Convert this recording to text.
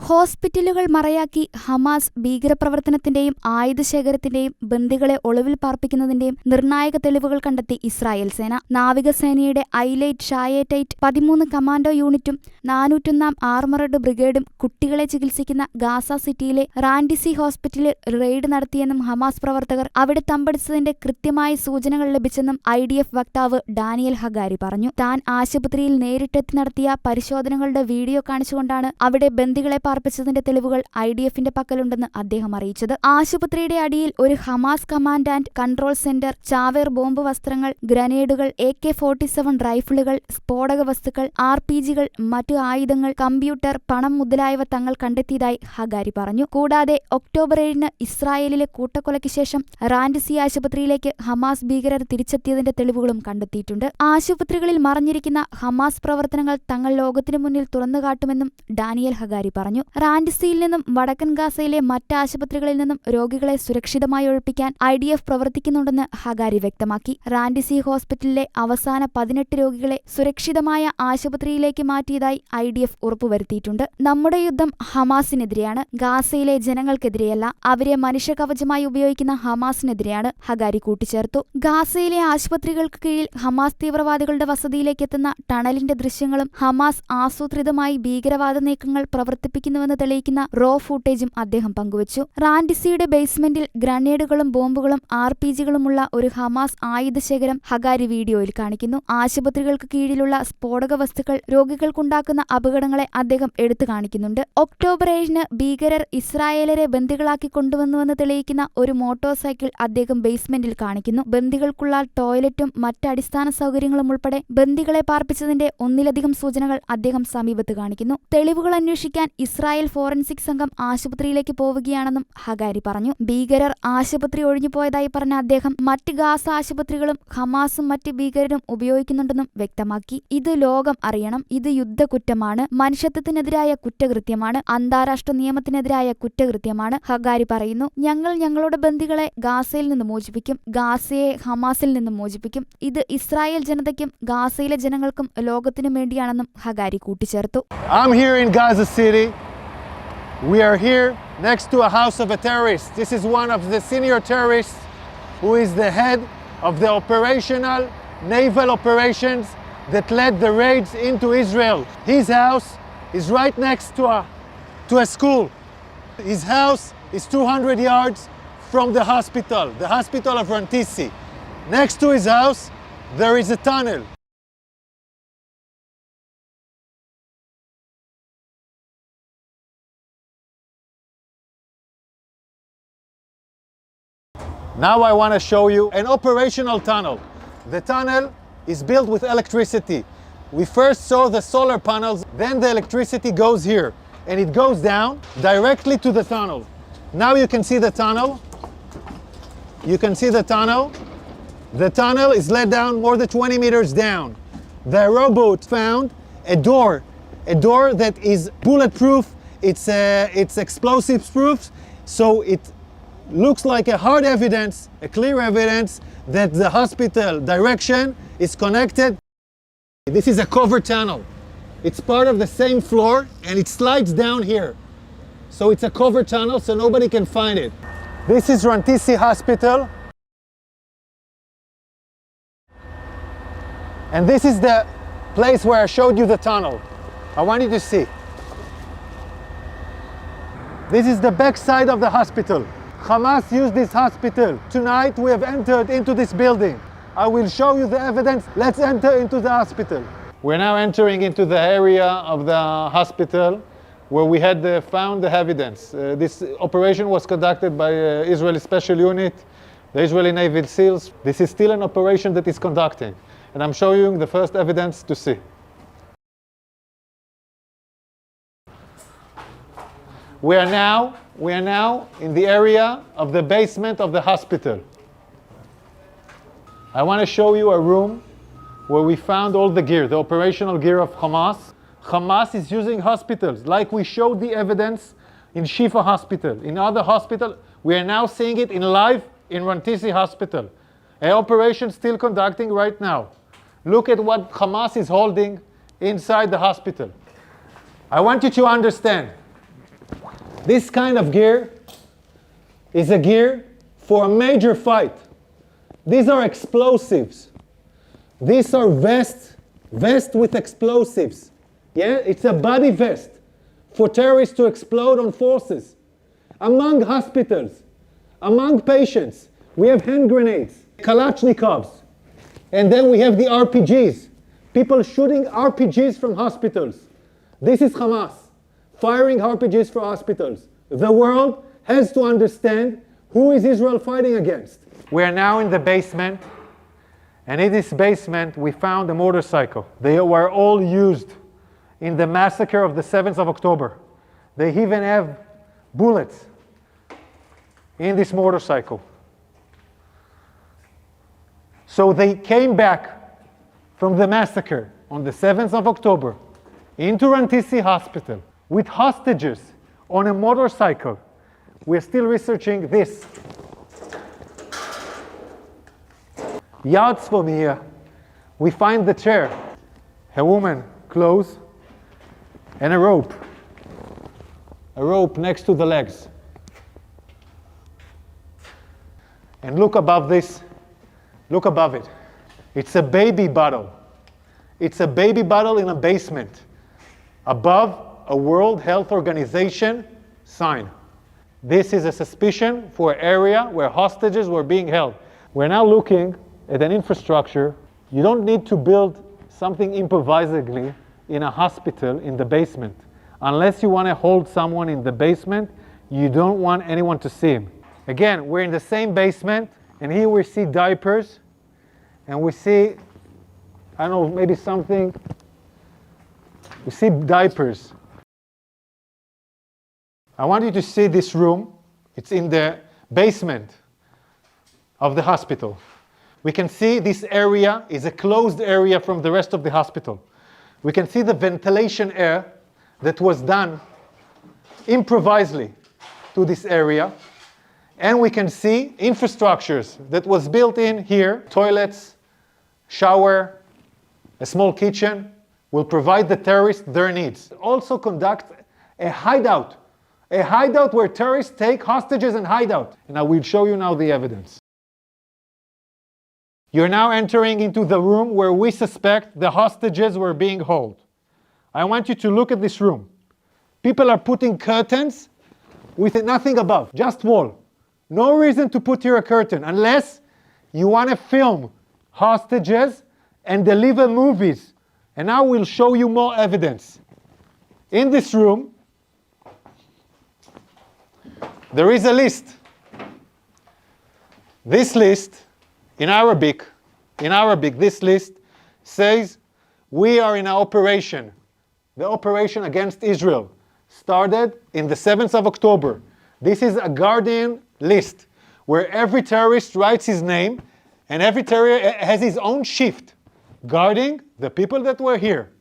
ഹോസ്പിറ്റലുകൾ മറയാക്കി ഹമാസ് ഭീകരപ്രവർത്തനത്തിന്റെയും ആയുധശേഖരത്തിന്റെയും ബന്ദികളെ ഒളിവിൽ പാർപ്പിക്കുന്നതിന്റെയും നിർണായക തെളിവുകൾ കണ്ടെത്തി ഇസ്രായേൽ സേന. നാവികസേനയുടെ ഐലൈറ്റ് ഷായേറ്റൈറ്റ് 13 കമാൻഡോ യൂണിറ്റും 401 ആർമറഡ് ബ്രിഗേഡും കുട്ടികളെ ചികിത്സിക്കുന്ന ഗാസ സിറ്റിയിലെ റാൻഡിസി ഹോസ്പിറ്റലിൽ റെയ്ഡ് നടത്തിയെന്നും ഹമാസ് പ്രവർത്തകർ അവിടെ തമ്പടിച്ചതിന്റെ കൃത്യമായ സൂചനകൾ ലഭിച്ചെന്നും IDF വക്താവ് ഡാനിയൽ ഹഗാരി പറഞ്ഞു. താൻ ആശുപത്രിയിൽ നേരിട്ടെത്തി നടത്തിയ പരിശോധനകളുടെ വീഡിയോ കാണിച്ചുകൊണ്ടാണ് അവിടെ ബന്ദികളെ പാർപ്പിച്ചതിന്റെ തെളിവുകൾ IDFന്റെ പക്കലുണ്ടെന്ന് അദ്ദേഹം അറിയിച്ചത്. ആശുപത്രിയുടെ അടിയിൽ ഒരു Hamas command and control centre, ചാവേർ ബോംബ് വസ്ത്രങ്ങൾ, ഗ്രനേഡുകൾ, AK-47 റൈഫിളുകൾ, സ്ഫോടക വസ്തുക്കൾ, RPGകൾ, മറ്റു ആയുധങ്ങൾ, കമ്പ്യൂട്ടർ, പണം മുതലായവ തങ്ങൾ കണ്ടെത്തിയതായി ഹഗാരി പറഞ്ഞു. കൂടാതെ ഒക്ടോബർ 7-ന് ഇസ്രായേലിലെ കൂട്ടക്കൊലയ്ക്ക് ശേഷം റാൻഡിസി ആശുപത്രിയിലേക്ക് ഹമാസ് ഭീകരർ തിരിച്ചെത്തിയതിന്റെ തെളിവുകളും കണ്ടെത്തിയിട്ടുണ്ട്. ആശുപത്രികളിൽ മറഞ്ഞിരിക്കുന്ന ഹമാസ് പ്രവർത്തനങ്ങൾ തങ്ങൾ ലോകത്തിനു മുന്നിൽ തുറന്നുകാട്ടുമെന്നും ഡാനിയൽ ഹഗാരി പറഞ്ഞു. റാൻഡിസിയിൽ നിന്നും വടക്കൻ ഗാസയിലെ മറ്റ് ആശുപത്രികളിൽ നിന്നും രോഗികളെ സുരക്ഷിതമായി ഒഴിപ്പിക്കാൻ IDF പ്രവർത്തിക്കുന്നുണ്ടെന്ന് ഹഗാരി വ്യക്തമാക്കി. റാൻഡിസി ഹോസ്പിറ്റലിലെ അവസാന 18 രോഗികളെ സുരക്ഷിതമായ ആശുപത്രിയിലേക്ക് മാറ്റിയതായി IDF ഉറപ്പുവരുത്തിയിട്ടുണ്ട്. നമ്മുടെ യുദ്ധം ഹമാസിനെതിരെയാണ്, ഗാസയിലെ ജനങ്ങൾക്കെതിരെയല്ല. അവരെ മനുഷ്യകവചമായി ഉപയോഗിക്കുന്ന ഹമാസിനെതിരെയാണ്, ഹഗാരി കൂട്ടിച്ചേർത്തു. ഗാസയിലെ ആശുപത്രികൾക്ക് കീഴിൽ ഹമാസ് തീവ്രവാദികളുടെ വസതിയിലേക്ക് എത്തുന്ന ടണലിന്റെ ദൃശ്യങ്ങളും ഹമാസ് ആസൂത്രിതമായി ഭീകരവാദ നീക്കങ്ങൾ പ്രവർത്തിപ്പിക്കുന്നുവെന്ന് തെളിയിക്കുന്ന റോ ഫൂട്ടേജും അദ്ദേഹം പങ്കുവച്ചു. റാൻഡിസിയുടെ ബേസ്മെന്റിൽ ഗ്രനേഡുകളും ബോംബുകളും RPGകളുമുള്ള ഒരു ഹമാസ് ആയുധശേഖരം ഹഗാരി വീഡിയോയിൽ കാണിക്കുന്നു. ആശുപത്രികൾക്ക് കീഴിലുള്ള സ്ഫോടക വസ്തുക്കൾ രോഗികൾക്കുണ്ടാക്കുന്ന അപകടങ്ങളെ അദ്ദേഹം എടുത്തു കാണിക്കുന്നുണ്ട്. ഒക്ടോബർ 7-ന് ഭീകരർ ഇസ്രായേലരെ ബന്ദികളാക്കി കൊണ്ടുവന്നുവെന്ന് തെളിയിക്കുന്ന ഒരു മോട്ടോർ സൈക്കിൾ അദ്ദേഹം ബേസ്മെന്റിൽ കാണിക്കുന്നു. ബന്ദികൾക്കുള്ള ടോയ്ലറ്റും മറ്റ് അടിസ്ഥാന സൗകര്യങ്ങളും ഉൾപ്പെടെ ബന്ദികളെ പാർപ്പിച്ചതിന്റെ ഒന്നിലധികം സൂചനകൾ അദ്ദേഹം സമീപത്ത് കാണിക്കുന്നു. തെളിവുകൾ അന്വേഷിക്കാൻ ഇസ്രായേൽ ഫോറൻസിക് സംഘം ആശുപത്രിയിലേക്ക് പോവുകയാണെന്നും ഹഗാരി പറഞ്ഞു. ഭീകരർ ആശുപത്രി ഒഴിഞ്ഞുപോയതായി പറഞ്ഞ അദ്ദേഹം മറ്റ് ഗാസ ആശുപത്രികളും ഹമാസും മറ്റ് ഭീകരരും ഉപയോഗിക്കുന്നുണ്ടെന്നും വ്യക്തമാക്കി. ഇത് ലോകം അറിയണം. ഇത് യുദ്ധക്കുറ്റമാണ്, മനുഷ്യത്വത്തിനെതിരായ കുറ്റകൃത്യമാണ്, അന്താരാഷ്ട്ര നിയമത്തിനെതിരായ കുറ്റകൃത്യമാണ്, ഹഗാരി പറയുന്നു. ഞങ്ങൾ ഞങ്ങളുടെ ബന്ദികളെ ഗാസയിൽ നിന്ന് മോചിപ്പിക്കും, ഗാസയെ ഹമാസിൽ നിന്നും മോചിപ്പിക്കും. ഇത് ഇസ്രായേൽ ജനതയ്ക്കും ഗാസയിലെ ജനങ്ങൾക്കും ലോകത്തിനും വേണ്ടിയാണെന്നും ഹഗാരി കൂട്ടിച്ചേർത്തു. I'm here in Gaza City. We are here next to a house of a terrorist. This is one of the senior terrorists who is the head of the operational naval operations that led the raids into Israel. His house is right next to a school. His house is 200 yards from the hospital of Rantisi. Next to his house, there is a tunnel. Now I want to show you an operational tunnel. The tunnel is built with electricity. We first saw the solar panels, then the electricity goes here and it goes down directly to the tunnel. Now you can see the tunnel. You can see the tunnel. The tunnel is let down more than 20 meters down. The robot found a door that is bulletproof. It's explosives proof, so it looks like a hard evidence, a clear evidence that the hospital direction is connected. This is a cover tunnel. It's part of the same floor and it slides down here. So it's a cover tunnel so nobody can find it. This is Rantisi Hospital. And this is the place where I showed you the tunnel. I want you to see. This is the back side of the hospital. Hamas used this hospital. Tonight we have entered into this building. I will show you the evidence. Let's enter into the hospital. We're now entering into the area of the hospital where we had found the evidence. This operation was conducted by Israeli Special Unit, the Israeli Naval SEALs. This is still an operation that is conducting, and I'm showing you the first evidence to see. We are now in the area of the basement of the hospital. I want to show you a room where we found all the gear, the operational gear of Hamas. Hamas is using hospitals, like we showed the evidence in Shifa Hospital. In other hospitals, we are now seeing it in live in Rantisi Hospital. An operation still conducting right now. Look at what Hamas is holding inside the hospital. I want you to understand, This kind of gear is a gear for a major fight. These are explosives. These are vests with explosives. Yeah, it's a body vest for terrorists to explode on forces. Among hospitals, among patients, we have hand grenades, Kalashnikovs, and then we have the RPGs. People shooting RPGs from hospitals. This is Hamas, firing RPGs for hospitals. The world has to understand who is Israel fighting against. We are now in the basement, and in this basement we found a motorcycle. They were all used in the massacre of the 7th of October. They even have bullets in this motorcycle. So they came back from the massacre on the 7th of October into Rantisi Hospital with hostages on a motorcycle. We're still researching this. Yards from here, we find the chair, a woman, clothes, and a rope. A rope next to the legs. And look above this. Look above it. It's a baby bottle. It's a baby bottle in a basement. Above a World Health Organization sign. This is a suspicion for an area where hostages were being held. We're now looking at an infrastructure. You don't need to build something improvisedly in a hospital in the basement. Unless you want to hold someone in the basement, you don't want anyone to see him. Again, we're in the same basement, and here we see diapers, and we see, I don't know, maybe something. We see diapers. I want you to see this room. It's in the basement of the hospital. We can see this area is a closed area from the rest of the hospital. We can see the ventilation air that was done improvisedly to this area. And we can see infrastructures that was built in here. Toilets, shower, a small kitchen will provide the terrorists their needs. Also conduct a hideout where terrorists take hostages and hide out. And I will show you now the evidence. You're now entering into the room where we suspect the hostages were being held. I want you to look at this room. People are putting curtains with nothing above, just wall. No reason to put here a curtain unless you want to film hostages and deliver movies. And now we'll show you more evidence. In this room, there is a list. This list, in Arabic, this list says, we are in an operation. The operation against Israel started in the 7th of October. This is a Guardian list where every terrorist writes his name and every terrorist has his own shift guarding the people that were here.